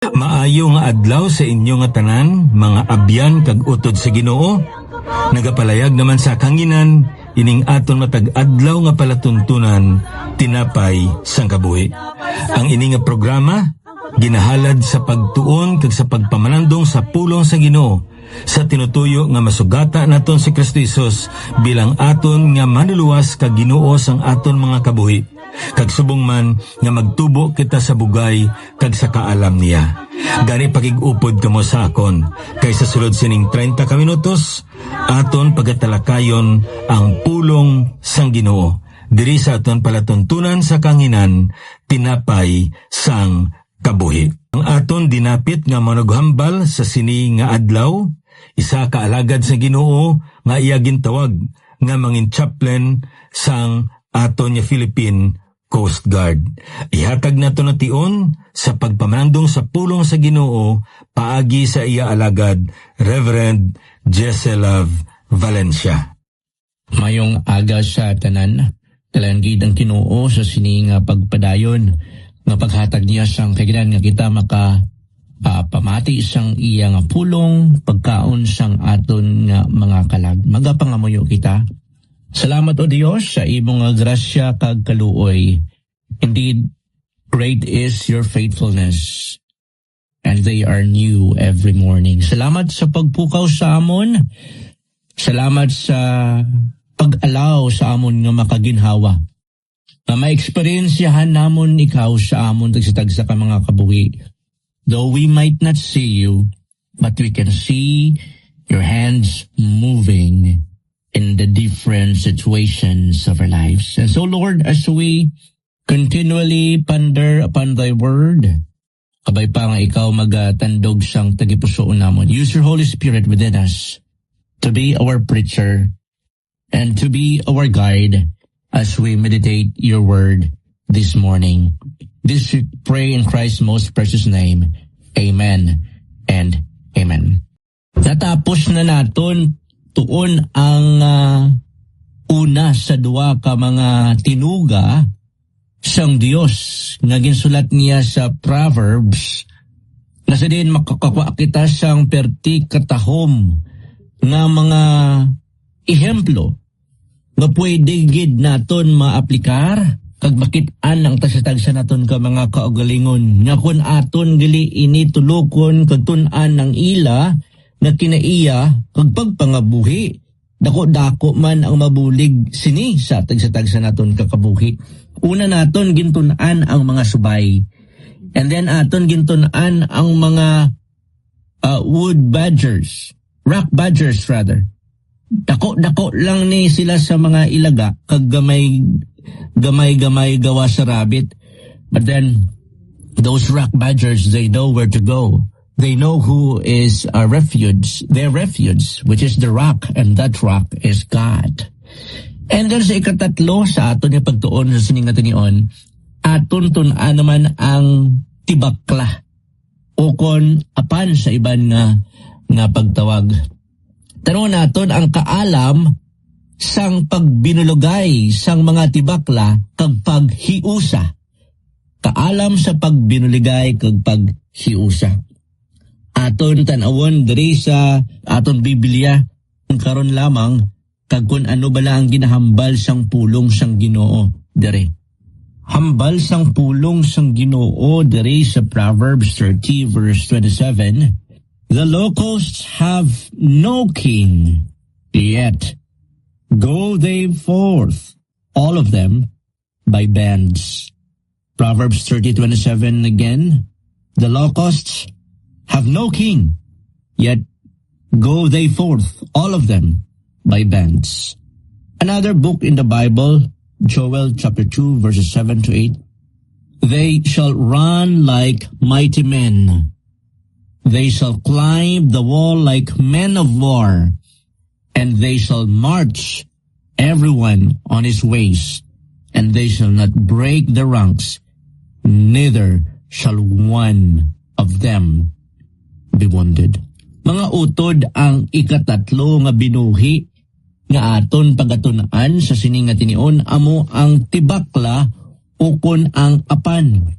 Maayo nga adlaw sa inyo nga tanan, mga abyan kag utod sa Ginoo. Nagapalayag naman sa kanginan, ining aton matag adlaw nga palatuntunan, tinapay sang kabuhi. Ang ini nga programa, ginahalad sa pagtuon kag sa pagpamanandong sa pulong sa Ginoo, sa tinutuyo nga masugata naton si Kristo Jesus bilang aton nga manuluwas kag Ginoo sang aton mga kabuhi. Kag subong man nga magtubo kita sa bugay kag sa kaalam niya. Gani pagig-upod kamo sa akon, kay sa sulod sining 30 ka minutos, aton pagatalakayon ang pulong sang Ginoo. Diri sa aton palatuntunan sa kanginan, tinapay sang kabuhi. Ang aton dinapit nga managhambal sa sini nga adlaw, isa ka alagad sa Ginoo nga iya gintawag nga mangin chaplain sang aton nga Philippine Coast Guard. Ihatag nato na tion sa pagpamandong sa pulong sa Ginoo paagi sa iya alagad, Reverend Jeselav Valencia. Mayong aga sa tanan, talangid ang Ginoo sa sini nga pagpadayon nga paghatag niya sang kaginan nga kita pamati sang iya nga pulong pagkaon sang aton nga mga kalag. Magapangamuyo kita. Salamat o Diyos sa imong nga grasya kag kaluoy. Indeed, great is your faithfulness, and they are new every morning. Salamat sa pagpukaw sa amon. Salamat sa pag-alaw sa amon nga makaginhawa. Na ma-experiensyahan namon ikaw sa amon tagsitagsa ka mga kabuhi. Though we might not see you, but we can see your hands moving in the different situations of our lives. And so, Lord, as we continually ponder upon Thy Word, kabay pa nga ikaw magatandog sang tagipusoon namon. Use your Holy Spirit within us to be our preacher and to be our guide as we meditate your Word this morning. This we pray in Christ's most precious name. Amen and amen. Natapos na naton tuon ang una sa duwa ka mga tinuga sang Dios nga ginsulat niya sa Proverbs, na sa din makakakwa kita sang perti katahom nga mga ehemplo nga pwede gid naton maaplikar kag makit-an ang tasatagsa naton ka mga kaugalingon nga kun aton dili ini tulokon kag tun-an ng ila na kinaiya kag pagpangabuhi. Dako-dako man ang mabulig sini sa tagsa-tagsa naton kakabuhi. Una naton gintun-an ang mga subay. And then aton gintun-an ang mga wood badgers, rock badgers rather. Dako-dako lang ni sila sa mga ilaga kag gamay gawa sa rabbit. But then those rock badgers, they know where to go. They know who is a refuge, their refuge, which is the rock, and that rock is God. And then sa ikatatlo, sa aton yung pagtuon sa sining atinion, aton tun-an naman ang tibakla, o kon apan sa iban nga pagtawag. Tanong naton ang kaalam sang pagbinulugay sang mga tibakla kag paghiusa. Kaalam sa pagbinulugay kag paghiusa. Aton tanawon diri sa aton Biblia karon lamang kag kun ano bala ang ginahambal sang pulong sang Ginoo diri. Hambal sang pulong sang Ginoo diri sa Proverbs 30 verse 27. The locusts have no king, yet go they forth, all of them, by bands. Proverbs 30:27 again. The locusts have no king, yet go they forth, all of them, by bands. Another book in the Bible, Joel chapter 2, verses 7 to 8. They shall run like mighty men. They shall climb the wall like men of war, and they shall march everyone on his ways, and they shall not break the ranks, neither shall one of them be wounded. Mga utod ang ikatatlo nga binuhi nga aton pagatunaan sa sining nga tinion amo ang tibakla ukon ang apan.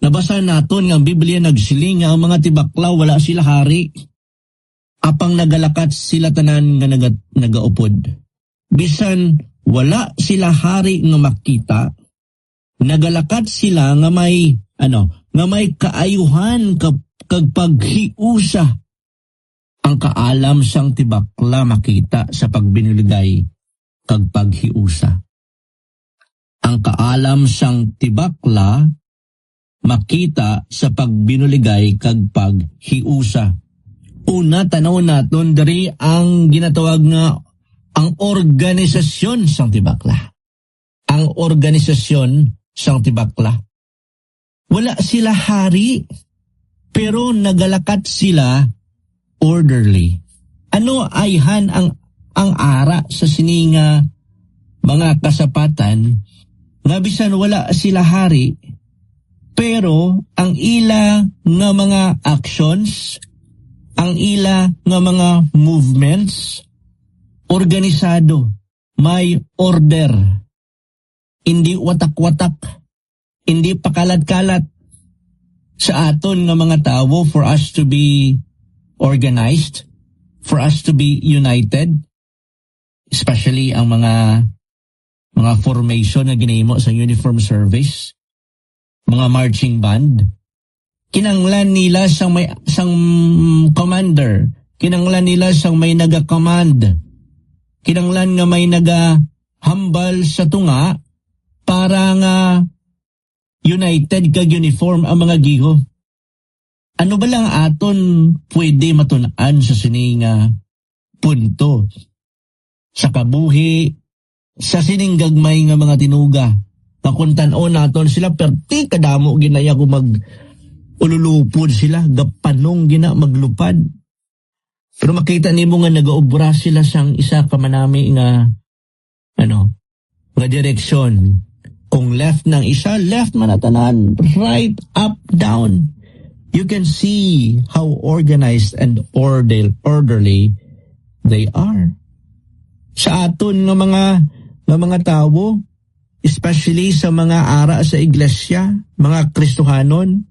Nabasa naton nga ang Biblia nagsiling nga ang mga tibakla wala sila hari. Apang nagalakat sila tanan nga nagaupod. Bisan wala sila hari nga makita, nagalakat sila nga may kaayuhan kag paghiusa. Ang kaalam sang tibakla makita sa pagbinuligay kag paghiusa. Ang kaalam sang tibakla makita sa pagbinuligay kag paghiusa. Una, tanaw naton dari ang ginatawag nga ang organisasyon sang tibakla. Ang organisasyon sang tibakla. Wala sila hari, pero nagalakat sila orderly. Ano ayhan ang ara sa sininga mga kasapatan nga bisan wala sila hari, pero ang ila nga mga actions, ang ila nga mga movements, organisado, may order. Hindi watak-watak, hindi pakalat-kalat. Sa aton nga mga tao, for us to be organized, for us to be united, especially ang mga formation na ginahimo sa uniform service, mga marching band, kinanglan nila sang commander, kinanglan nila sang may naga-command, kinanglan nga may naga-hambal sa tunga para nga united kag uniform ang mga giho. Ano ba lang aton pwede matun-an sa sining punto? Sa kabuhi, sa sining gagmay nga mga tinuga, pakuntan-on naton sila perti kadamo ginaya ko ululupod sila, gapanong gina maglupad. Pero makita nimo nga nagaobra sila sang isa ka manami nga direksyon. Kung left ng isa, left man atanan, right, up, down. You can see how organized and orderly they are. Sa aton nga mga tao, especially sa mga ara sa iglesia, mga Kristohanon,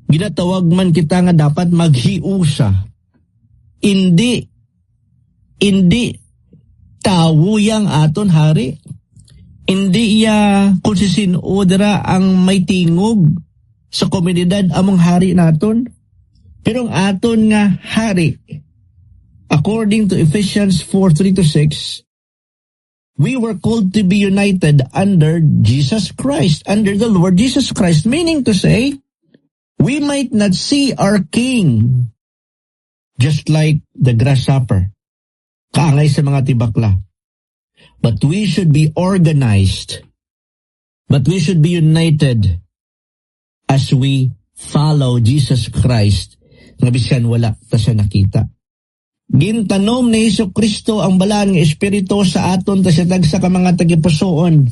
ginatawag man kita nga dapat maghiusa. Hindi tao yang aton hari. Hindi kung sisinudra ang may tingog sa komunidad among hari naton. Pero ang aton nga hari, according to Ephesians 4:3-6, we were called to be united under Jesus Christ, under the Lord Jesus Christ, meaning to say, we might not see our King just like the grasshopper, kaangay sa mga tibakla. But we should be organized, but we should be united as we follow Jesus Christ, nga bisan wala ta siya nakita. Gintanom ni Jesucristo ang balaan nga espiritu sa aton ta siya tagsa ka mga tagipusoon.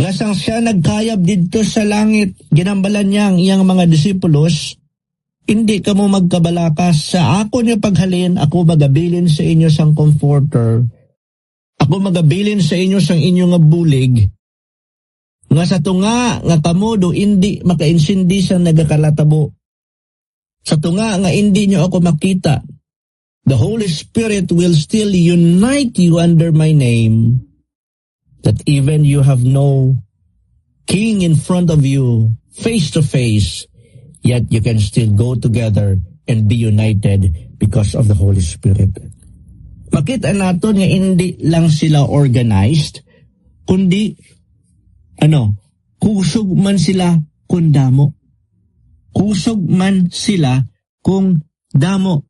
Lasang siya nagkayab didto sa langit, ginambalan niya ang iyang mga disipulos, hindi ka mo magkabalakas sa ako niyo paghalin, ako magabilin sa inyo sang comforter. Ako magabilin sa inyo sang inyo nga bulig, nga sa tunga nga kamodo hindi makainsindi sa nagakalatabo. Sa tunga nga hindi nyo ako makita, the Holy Spirit will still unite you under my name, that even you have no king in front of you, face to face, yet you can still go together and be united because of the Holy Spirit. Makita natin nga hindi lang sila organized, kundi kusog man sila kung damo. Kusog man sila kung damo.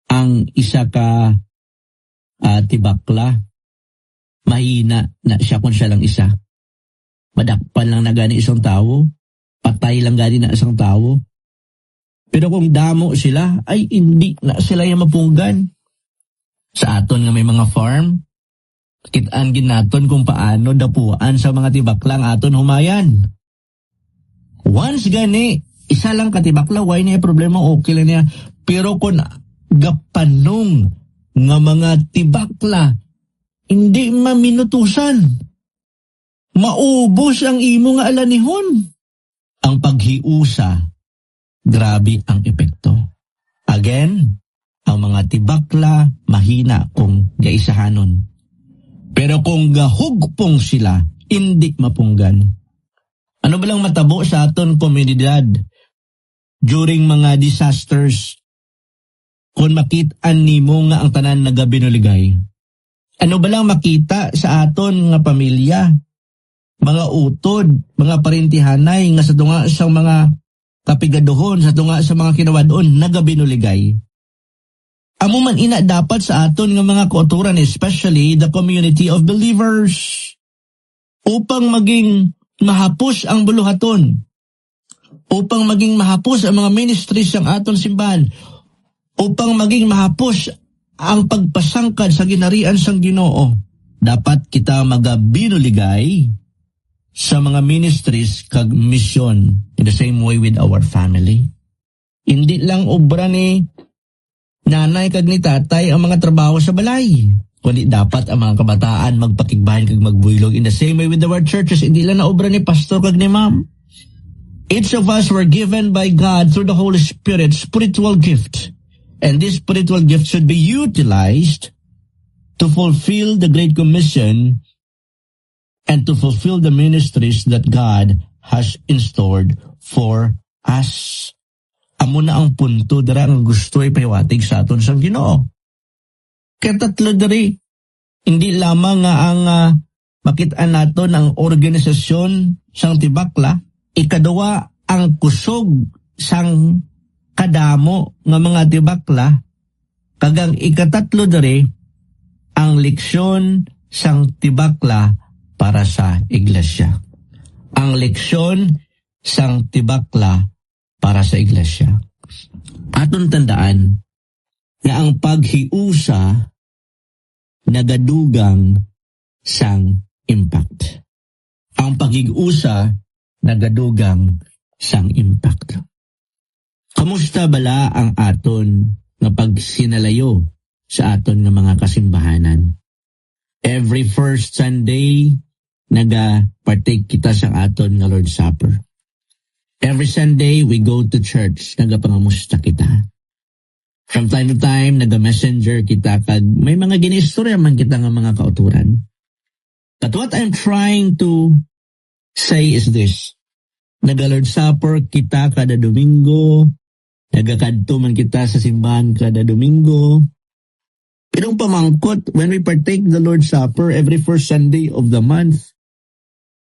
Ang isa ka tibakla, mahina na siya kung siya lang isa. Madakpan lang na gani isang tao, patay lang gani na isang tao. Pero kung damo sila, ay hindi na sila yung mapunggan. Sa aton nga may mga farm, kitaan ginaton kung paano dapuan sa mga tibaklang aton humayan. Once gani, isa lang katibakla, why niya problema, okay lang niya. Pero kung gapanong nga mga tibakla, hindi maminutusan, maubos ang imo nga alanihon. ang paghiusa, grabe ang epekto. Again, ang mga tibakla mahina kung gaisahanon. Pero kung gahugpong sila, hindi mapunggan. Ano ba lang matabo sa aton komunidad during mga disasters kung makita nimo nga ang tanan nagabinuligay? Ano ba lang makita sa aton nga pamilya, mga utod, mga parintihanay nga sa tunga sa mga kapigaduhon, sa tunga sa mga kinawadon, nagabinuligay? Amo man ina dapat sa aton nga mga kauturan, especially the community of believers, upang maging mahapos ang buluhaton, upang maging mahapos ang mga ministries ng aton simbahan, upang maging mahapos ang pagpasangkad sa ginarian sang Ginoo. Dapat kita magabinuligay sa mga ministries kag mission in the same way with our family. Hindi lang obra ni nanay kag ni tatay ang mga trabaho sa balay, kundi dapat ang mga kabataan magpakigbahan kag magbuylog in the same way with our churches. Hindi lang na obra ni pastor kag ni ma'am. Each of us were given by God through the Holy Spirit spiritual gift. And this spiritual gift should be utilized to fulfill the Great Commission and to fulfill the ministries that God has installed for us. Amo na ang punto dara ang gusto ipahiwatig sa aton sang Ginoo. Kaya tatlo diri, hindi lamang nga ang makitaan naton ang organisasyon sang tibakla, ikaduwa ang kusog sang kadamo nga mga tibakla, kagang ikatatlo diri ang leksyon sang tibakla para sa iglesia. Ang leksyon sang tibakla para sa iglesia. Aton tandaan na ang paghiusa nagadugang sang impact. Ang paghiusa nagadugang sang impact. Kamusta bala ang aton nga pagsinalayo sa aton nga mga kasimbahanan? Every first Sunday, naga-partake kita sa aton nga Lord's Supper. Every Sunday, we go to church, nagapangamusta kita. From time to time, naga-messenger kita kag may mga ginistorya man kita nga mga kauturan. But what I'm trying to say is this. Naga-Lord's Supper kita kada Domingo, nagakadto man kita sa simbahan kada Domingo. Pero pamangkot, when we partake the Lord's Supper every first Sunday of the month,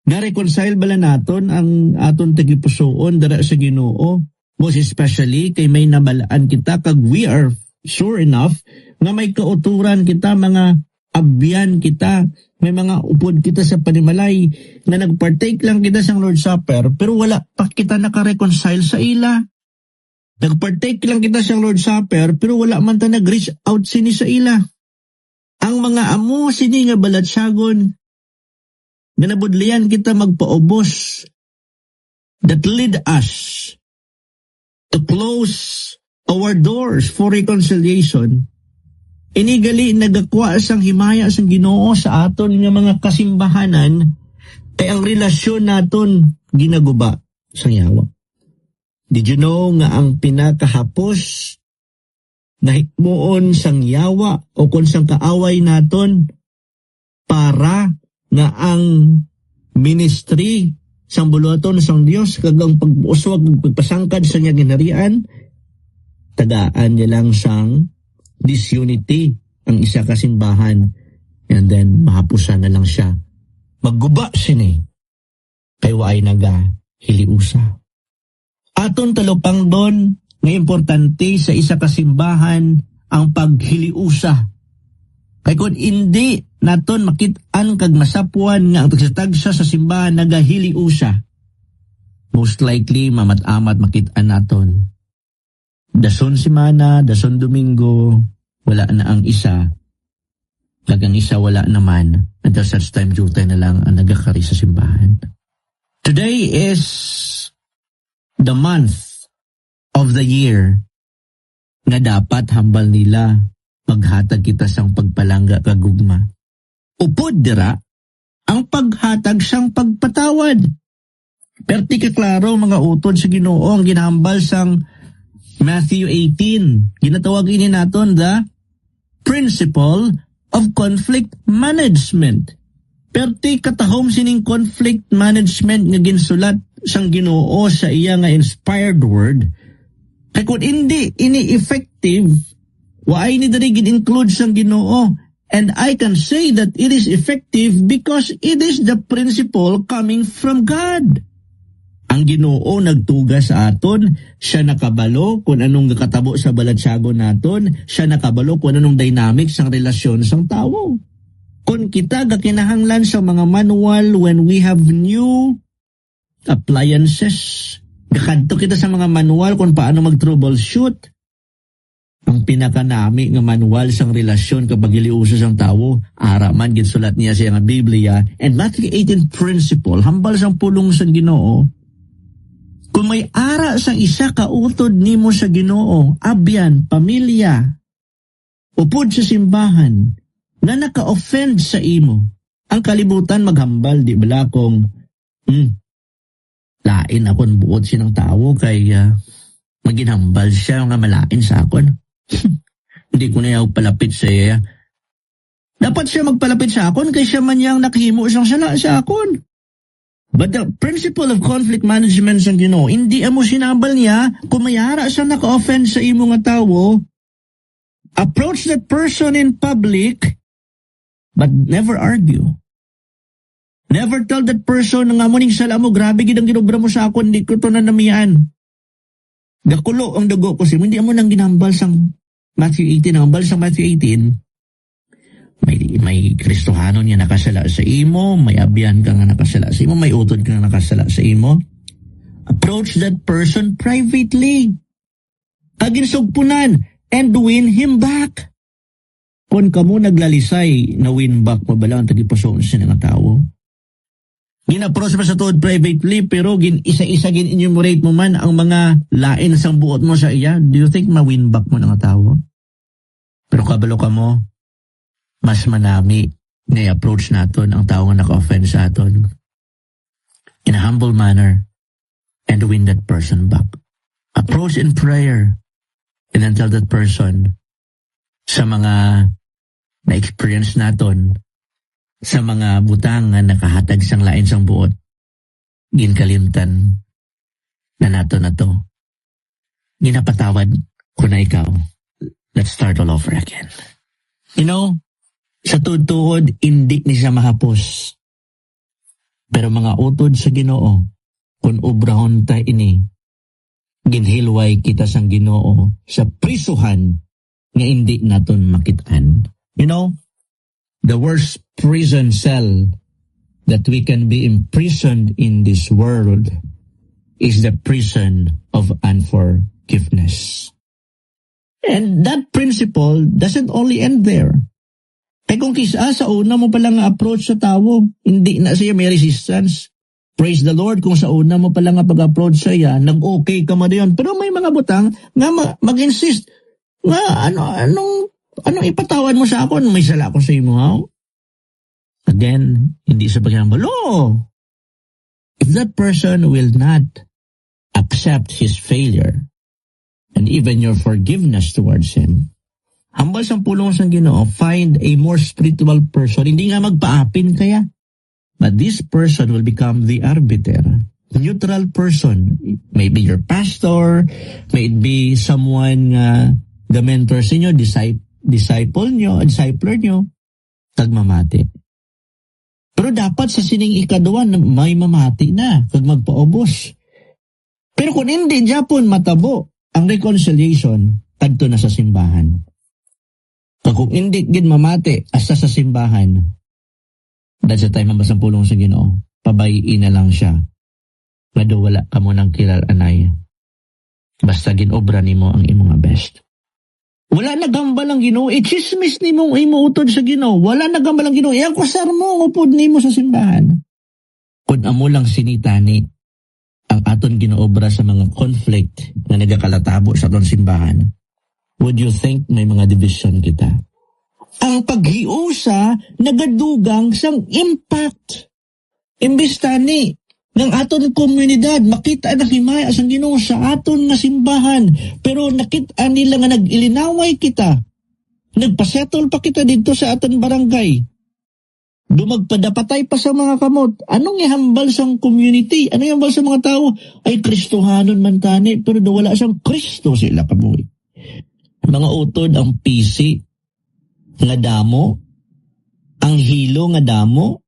na-reconcile bala naton ang aton tagipusoon dara sa Ginoo, most especially kay may nabalaan kita kag we are sure enough nga may kauturan kita, mga abyan kita, may mga upod kita sa panimalay nga nagpartake lang kita sa Lord's Supper pero wala pa kita naka-reconcile sa ila. Nagpartake lang kita sa Lord's Supper pero wala man ta nag-reach out sini sa ila. Ang mga amo sini nga balatsyagon nga nabudlian kita magpaubos that lead us to close our doors for reconciliation. Inigali nagakwa sang himaya sang Ginoo sa aton nga mga kasimbahanan kay ang relasyon naton ginaguba sang yawa. Did you know nga ang pinakahapos na hikmuon sang yawa o kung sang kaaway naton para nga ang ministry sang buluhaton sang Dios kag ang pag-uswag pagpasangkad sa iyang ginharian, tagaan niya lang sang disunity ang isa ka simbahan, and then mahapusan na lang siya. Magguba sini kay waay naga hiliusa. Aton talupang doon nga importante sa isa ka simbahan ang paghiliusa. Kay kung hindi naton makitaan kag masapuan nga ang tagsatagsa sa simbahan nagahiliusa, most likely mamat-amat makitaan naton. Dason semana, dason Domingo, wala na ang isa. Kag ang isa wala naman. Until such time, jutay na lang ang nagakari sa simbahan. Today is the month of the year nga dapat hambal nila maghatag kita sang pagpalangga kagugma. Upod dira ang paghatag sang pagpatawad. Perti ka klaro mga utod sa Ginoo ang ginahambal sang Matthew 18. Ginatawag ini naton the principle of conflict management. Perti katahom sining conflict management nga ginsulat sang Ginoo sa iya nga inspired word. Kay kung hindi ini effective, waay ni diri gin-include sang Ginoo. And I can say that it is effective because it is the principle coming from God. Ang Ginoo nagtuga sa aton, siya nakabalo kung anong katabo sa baladsyago naton, siya nakabalo kung anong dynamics ang relasyon sang tawo. Kung kita gakinahanglan sa mga manual when we have new appliances, gakadto kita sa mga manual kung paano mag-troubleshoot. Ang pinakanami nga manual sang relasyon kapag iliuso sang tawo, ara man ginsulat niya sa nga Biblia, and Matthew 18 principle, hambal sang pulong sang Ginoo. Kung may ara sang isa ka utod nimo sa Ginoo, abyan, pamilya, upod sa simbahan, na naka-offend sa imo, ang kalibutan maghambal, di bala kung, lain akon buot sinang tawo kay maginhambal siya nga malain sa akon. Hindi ko na yaw palapit sa iya. Dapat siya magpalapit sa akon kay siya man yang nakahimo siyang sala sa akon. But the principle of conflict management sa Ginoo, hindi amo sinabal niya kung mayara siya naka-offend sa imo nga tawo, approach that person in public, but never argue. Never tell that person nga mo ning sala mo, grabe gid ang ginobra mo sa akon, hindi ko to nanamian. Gakulo ang dugo ko si hindi mo nang ginambal sang Matthew 18, ang hambal sang Matthew 18, may Kristohano niya nakasala sa imo, may abyan ka nga nakasala sa imo, may utod ka nga nakasala sa imo. Approach that person privately. Kaginsugpunan and win him back. Kung kamo naglalisay na win back mo bala ang tagipusoon siya nga tao. Gin-approach pa sa tuod privately pero isa-isa gin-enumerate mo man ang mga lain sang buot mo sa iya. Do you think ma-win back mo na nga tao? Pero kabalo ka mo, mas manami na i-approach naton ang tao nga naka-offend sa aton in a humble manner and win that person back. Approach in prayer and then tell that person sa mga na-experience naton, sa mga butang nga nakahatag sang lain sang buot, ginkalimtan na nato na to. Ginapatawad ko na ikaw. Let's start all over again. You know, sa tuod-tuod, hindi ni siya mahapos. Pero mga utod sa Ginoo, kung ubrahon ta ini, ginhilway kita sang Ginoo sa prisuhan nga hindi naton makitaan. You know, the worst prison cell that we can be imprisoned in this world is the prison of unforgiveness. And that principle doesn't only end there. Kaya kung kisa sa una mo palang approach sa tao, hindi na siya may resistance. Praise the Lord kung sa una mo palang pag-approach sa iya, nag-okay ka mo diyon. Pero may mga butang nga mag-insist nga anong ipatawad mo sa ako? May sala ko sa imo, ha? Again, hindi sa paghihambal. No! If that person will not accept his failure and even your forgiveness towards him, hambal sang pulong sang Ginoo, find a more spiritual person. Hindi nga magpaapin kaya. But this person will become the arbiter, neutral person. Maybe your pastor, may it be someone the mentor sa inyo, discipler nyo, tagmamati. Pero dapat sa sining ikaduwa, may mamati na, kag magpaubos. Pero kung hindi, Japon matabo, ang reconciliation, tagto na sa simbahan. Kung hindi gid mamati, asa sa simbahan, dahil sa tayo mabasang pulong sa Ginoo, pabayiin na lang siya. Ngado wala ka mo ng kilalanay. Basta ginobra nimo ang imong best. Wala nagambal ang Ginoo, i-chismis nimo ang imo utod sa Ginoo. Wala nagambal ang Ginoo, i-akusar mo ang upod nimo sa simbahan. Kung amo lang sinitani ang aton ginoobra sa mga conflict na nagakalatabo sa aton simbahan, would you think may mga division kita? Ang paghiusa nagadugang sang impact. Imbis tani, ng aton komunidad, makita na himaya sang Ginoo sa aton nga simbahan, pero nakita nila nga nag-ilinaway kita, nagpasettle pa kita dito sa aton barangay, dumagpadapatay pa sa mga kamot. Anong ihambal sang community? Anong ihambal sa mga tao? Ay, Kristohanon man tani, pero wala siyang Kristo sila kabuhi. Mga utod ang pisi nga damo, ang hilo nga damo,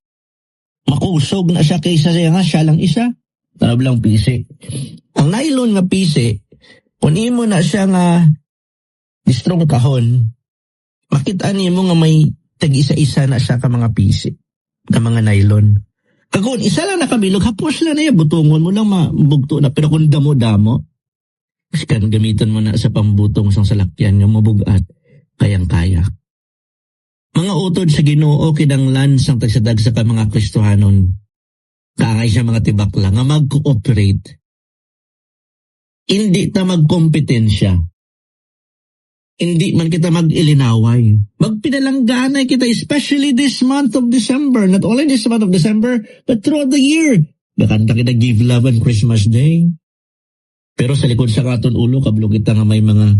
makusog na siya kaysa siya lang isa. Tarab lang pisi. Ang nylon nga pisi, kung imo na siya nga distrong kahon, makita niyo nga may tag-isa-isa na siya ka mga pisi, ka mga nylon. Kung isa lang nakabilog, hapos lang na yan, butungon mo lang mabugto na. Pero kung damo-damo, kan gamitan mo na sa pambutong sang salakyan nga mabugat, kayang-kaya. Mga utod sa Ginoo kinanglan sang tagsadag sa mga Kristohanon, kaangay siya mga tibakla nga mag-cooperate. Hindi ta magkompetensya. Hindi man kita mag-ilinaway. Magpinalangganay kita, especially this month of December. Not only this month of December, but throughout the year. Nakanta kita give love on Christmas Day. Pero sa likod sa katon ulo, kablo kita nga may mga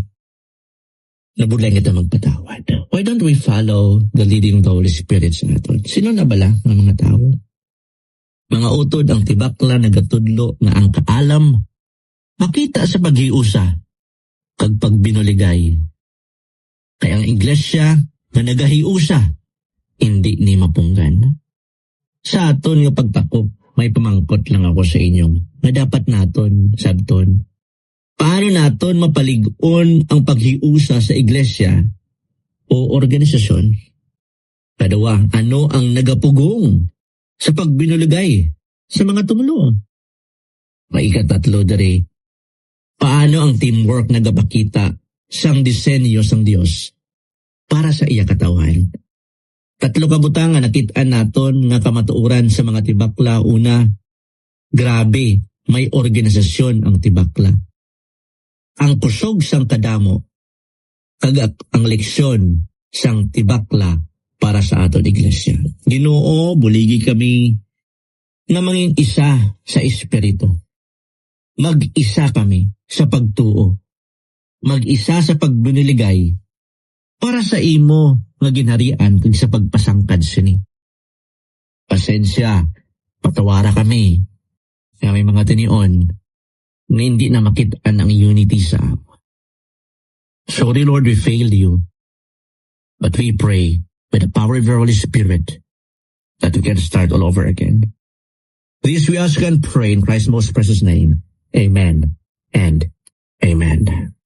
nabulay kita magpatawad. Why don't we follow the leading of the Holy Spirit sa aton? Sino na bala ng mga tao? Mga utod ang tibakla nagatudlo nga ang kaalam makita sa paghiusa kag pagbinuligay. Kaya ang iglesia na nagahiusa hindi ni mapunggan. Sa aton nga pagtakop, may pamangkot lang ako sa inyong nga dapat naton sabton. Paano naton mapalig-on ang paghiusa sa iglesia o organisasyon? Kadawa, ano ang nagapugong sa pagbinuligay sa mga tumulo? Maikatatlo dari, paano ang teamwork nagapakita sang disenyo sang Dios para sa iya katawan? Tatlo kabutang nga nakitaan naton nga kamatuoran sa mga tibakla. Una, grabe, may organisasyon ang tibakla. Ang kusog sang kadamo, kagak ang leksyon sang tibakla para sa aton iglesia. Ginoo, buligi kami nga manging isa sa espiritu. Mag-isa kami sa pagtuo. Mag-isa sa pagbinuligay para sa imo nga ginharian kung sa pagpasangkad sini. Pasensya, patawara kami. Kaya may mga tinion na hindi na makitaan ang unity sa amo. Sorry Lord, we failed you. But we pray by the power of your Holy Spirit that we can start all over again. This we ask and pray in Christ's most precious name. Amen and amen.